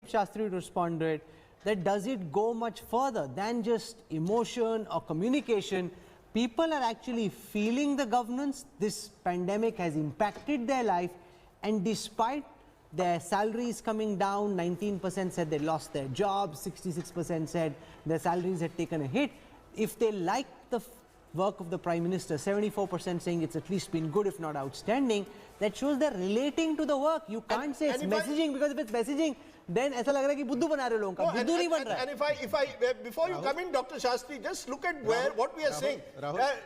Shastri to respond to it, that does it go much further than just emotion or communication? People are actually feeling the governance. This pandemic has impacted their life, and despite their salaries coming down, 19% said they lost their jobs, 66% said their salaries had taken a hit. If they like the work of the Prime Minister, 74% saying it's at least been good, if not outstanding, that shows they're relating to the work. You can't say it's messaging, because if it's messaging, then ऐसा लग रहा है कि बुद्धू बना रहे हो लोगों का, बुद्धू नहीं बन रहा है. And if I before you come in, Dr. Shastri, just look at what we are saying.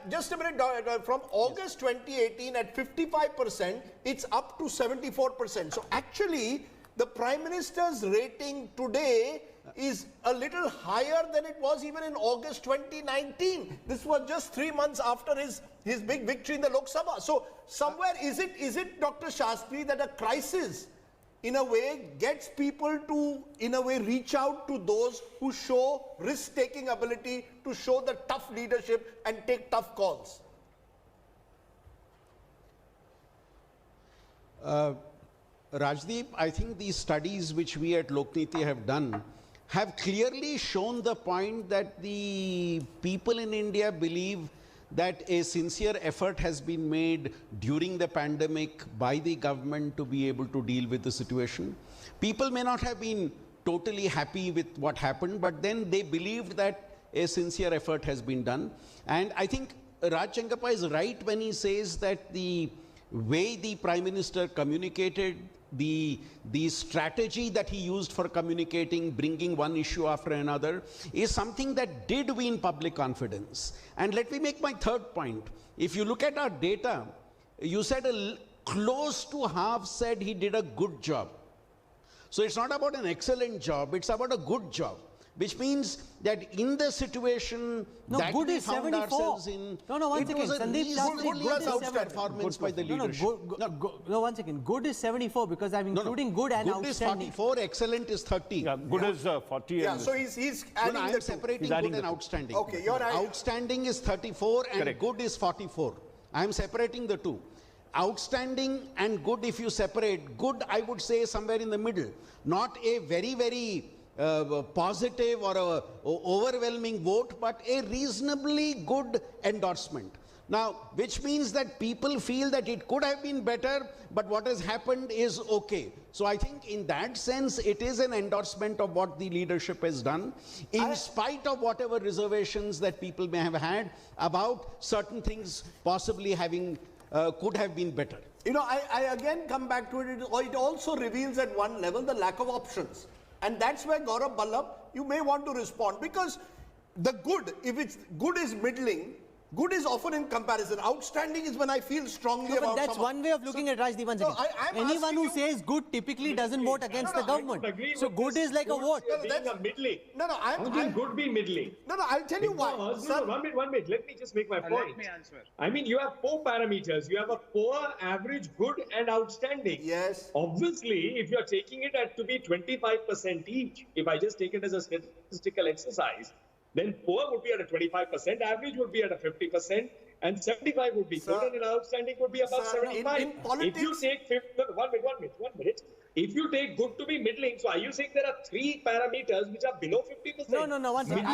Just a minute, from August 2018 at 55%, it's up to 74%. So actually, the Prime Minister's rating today is a little higher than it was even in August 2019. This was just 3 months after his big victory in the Lok Sabha. So somewhere, is it Dr. Shastri, that a crisis in a way gets people to, in a way, reach out to those who show risk-taking ability, to show the tough leadership and take tough calls? Rajdeep, I think these studies which we at Lokniti have done have clearly shown the point that the people in India believe that a sincere effort has been made during the pandemic by the government to be able to deal with the situation. People may not have been totally happy with what happened, but then they believed that a sincere effort has been done. And I think Raj Chankappa is right when he says that the way the Prime Minister communicated, the strategy that he used for communicating, bringing one issue after another, is something that did win public confidence. And let me make my third point. If you look at our data, you said close to half said he did a good job. So it's not about an excellent job, it's about a good job. Which means that in the situation that good we is found 74. ourselves in, one it second. was a Sandeep Shastri, reasonably good performance by the leadership. No, 1 second. Good is 74 because I'm including good and good outstanding. Is 44, excellent is 30. Yeah, good is 40. Yeah, so he's adding I'm the separating good and outstanding. Okay, you're right. Outstanding is 34 and Correct. good is 44. I'm separating the two. Outstanding and good, if you separate, good I would say somewhere in the middle. Not a very, very positive or a overwhelming vote, but a reasonably good endorsement. Now, which means that people feel that it could have been better, but what has happened is okay. So I think in that sense, it is an endorsement of what the leadership has done, in spite of whatever reservations that people may have had about certain things possibly having, could have been better. You know, I again come back to it. It also reveals at one level the lack of options. And that's where, Gaurav Ballabh, you may want to respond, because the good, if it's good is middling, good is often in comparison. Outstanding is when I feel strongly about that's someone. one way of looking at Rajdeep. One second. Anyone who says good typically doesn't vote against the government. So good is like a vote. Being a middling. How can good be middling? I'll tell you why. No, 1 minute. Let me just make my point. Let me answer. I mean, you have 4 parameters. You have a poor, average, good, and outstanding. Yes. Obviously, if you are taking it to be 25% each, if I just take it as a statistical exercise, then poor would be at a 25%, average would be at a 50%, and 75 would be good, and outstanding would be above 75. In politics, if you take 1 minute. If you take good to be middling, so are you saying there are 3 parameters which are below 50%? No, 1 second.